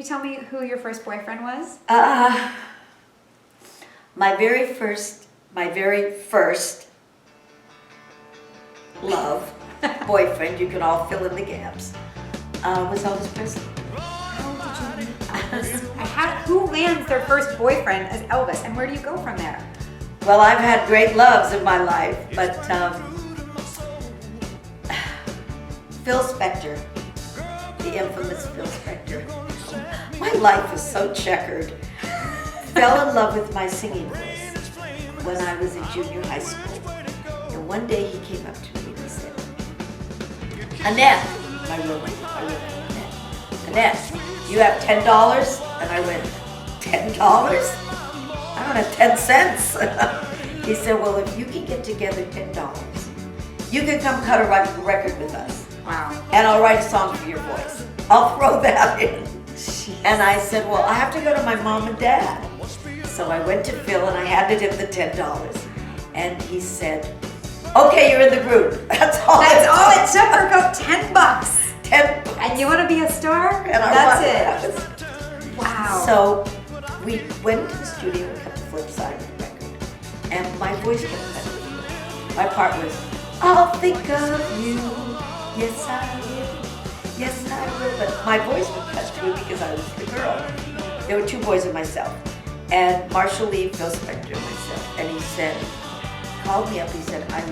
you tell me who your first boyfriend was? My very first love boyfriend, you can all fill in the gaps, was Elvis Presley. How did you meet Elvis? Who lands their first boyfriend as Elvis, and where do you go from there? Well, I've had great loves in my life, but Phil Spector, the infamous Phil Spector. My life is so checkered. Fell in love with my singing voice when I was in junior high school. And one day he came up to me and he said, Annette, my roommate, Annette, you have $10? And I went, $10? I don't have 10 cents. He said, well, if you can get together $10, you can come cut a record with us. Wow. And I'll write a song for your voice. I'll throw that in. And I said, well, I have to go to my mom and dad. So I went to Phil and I handed him the $10. And he said, okay, you're in the group. That's all it took for about $10. $10. And you want to be a star? And That's it. Wow. So we went to the studio and cut the flip side of the record. And my voice kept cutting. My part was, I'll think of you. Yes, I will. Yes, I will. But my voice would cut through because I was the girl. There were 2 boys and myself. And Marshall Lee, Phil Spector, and myself. And he said, called me up, he said, I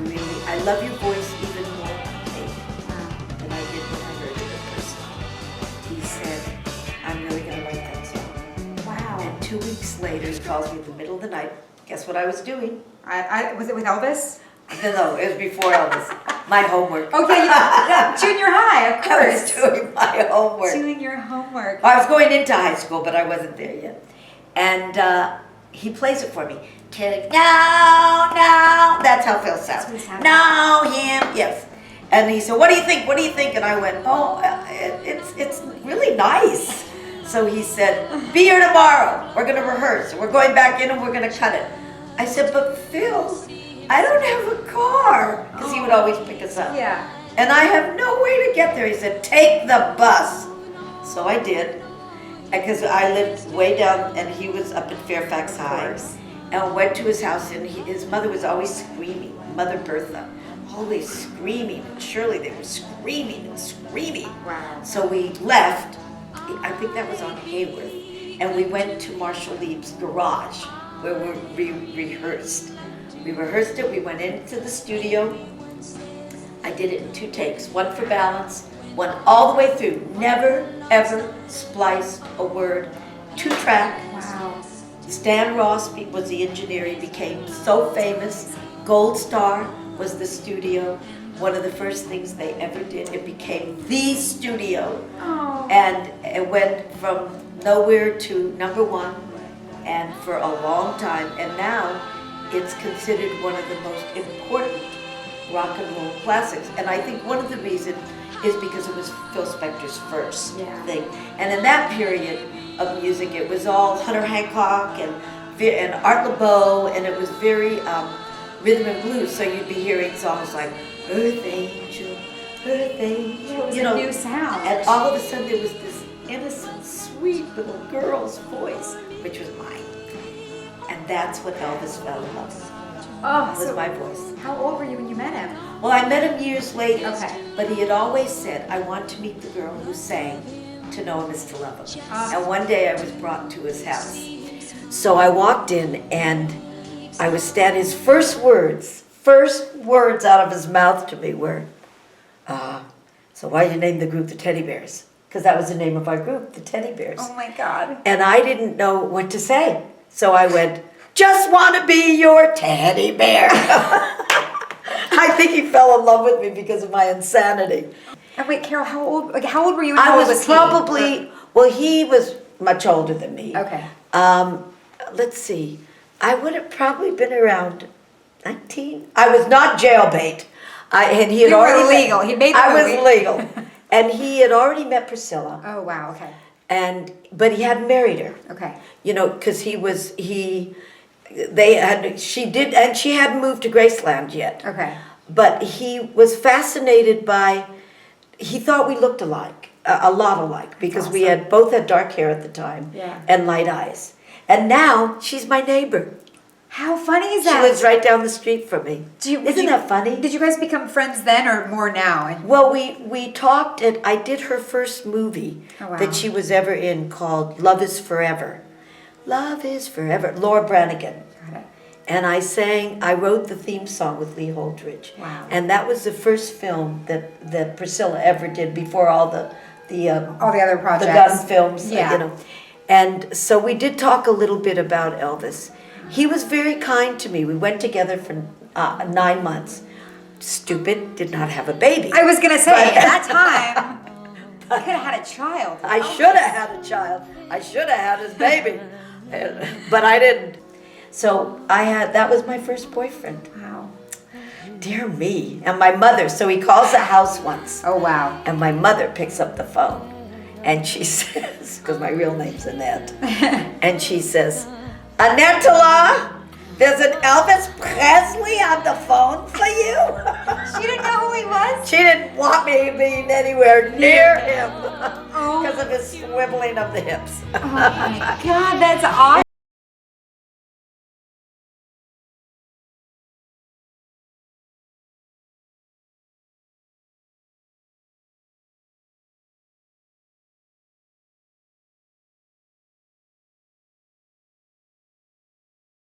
love your voice even more on tape than I did when I heard it in person. He said, I'm really going to write that song. Wow. And 2 weeks later, he calls me in the middle of the night. Guess what I was doing? Was it with Elvis? No, it was before Elvis. My homework. Okay, yeah, junior high, of course. I was doing my homework. Doing your homework. I was going into high school, but I wasn't there yet. And he plays it for me. No, that's how Phil sounds. No, him, yes. And he said, what do you think? What do you think? And I went, oh, it's really nice. So he said, be here tomorrow. We're going to rehearse. We're going back in and we're going to cut it. I said, but Phil, I don't have a car. Because he would always pick us up. Yeah. And I have no way to get there. He said, take the bus. So I did. Because I lived way down and he was up in Fairfax High. And went to his house and his mother was always screaming. Mother Bertha. Always screaming. And Shirley, they were screaming and screaming. Wow. So we left. I think that was on Hayworth. And we went to Marshall Lee's garage where we rehearsed. We rehearsed it. We went into the studio. I did it in 2 takes. 1 for balance. 1 all the way through. Never, ever spliced a word. 2-track. Wow. Stan Ross was the engineer. He became so famous. Gold Star was the studio. One of the first things they ever did. It became the studio. Oh. And it went from nowhere to #1 and for a long time. And now it's considered one of the most important rock and roll classics. And I think one of the reasons is because it was Phil Spector's first thing. And in that period of music, it was all Hunter Hancock and Art LeBeau, and it was very rhythm and blues. So you'd be hearing songs like Earth Angel, Earth Angel. It was a new sound. And all of a sudden there was this innocent, sweet little girl's voice, which was mine. And that's what Elvis fell in love with. Oh, was my voice. How old were you when you met him? Well, I met him years later. Okay. But he had always said, I want to meet the girl who sang To Know Him Is to Love Him. And one day I was brought to his house. So I walked in and I was standing, his first words out of his mouth to me were, so why did you name the group the Teddy Bears? Because that was the name of our group, the Teddy Bears. Oh my God. And I didn't know what to say. So I went, just want to be your teddy bear. I think he fell in love with me because of my insanity. And wait, Carol, how old were you? And I how old was probably, well, he was much older than me. Okay. Let's see. I would have probably been around 19. I was not jailbait. And he had already legal. He made the movie. I was legal. And he had already met Priscilla. Oh, wow, okay. But he hadn't married her. Okay. You know, because she hadn't moved to Graceland yet. Okay. But he was fascinated by, he thought we looked alike. a lot alike because we had both had dark hair at the time Yeah. and light eyes. And now she's my neighbor. How funny is She that? lives right down the street from me. Isn't you- that funny? Did you guys become friends then or more now? Well, we talked, and I did her first movie Oh, wow. that she was ever in called Love is Forever. Love is Forever, Laura Branigan. Got it. And I wrote the theme song with Lee Holdridge. Wow. And that was the first film that Priscilla ever did before all the All the other projects. the gun films, Yeah. you know. And so we did talk a little bit about Elvis. He was very kind to me. We went together for 9 months. Stupid, did not have a baby. I was gonna say, But- at that time, I could have had a child. I should have had a child. I should have had his baby. But I didn't. So that was my first boyfriend. Wow. Dear me. And my mother, so he calls the house once. Oh, wow. And my mother picks up the phone. And she says, because my real name's Annette. And she says, Annette-la, there's an Elvis Presley on the phone for you. She didn't know who he was? She didn't want me being anywhere near him Oh. because of his swiveling of the hips. Oh my God, that's awesome.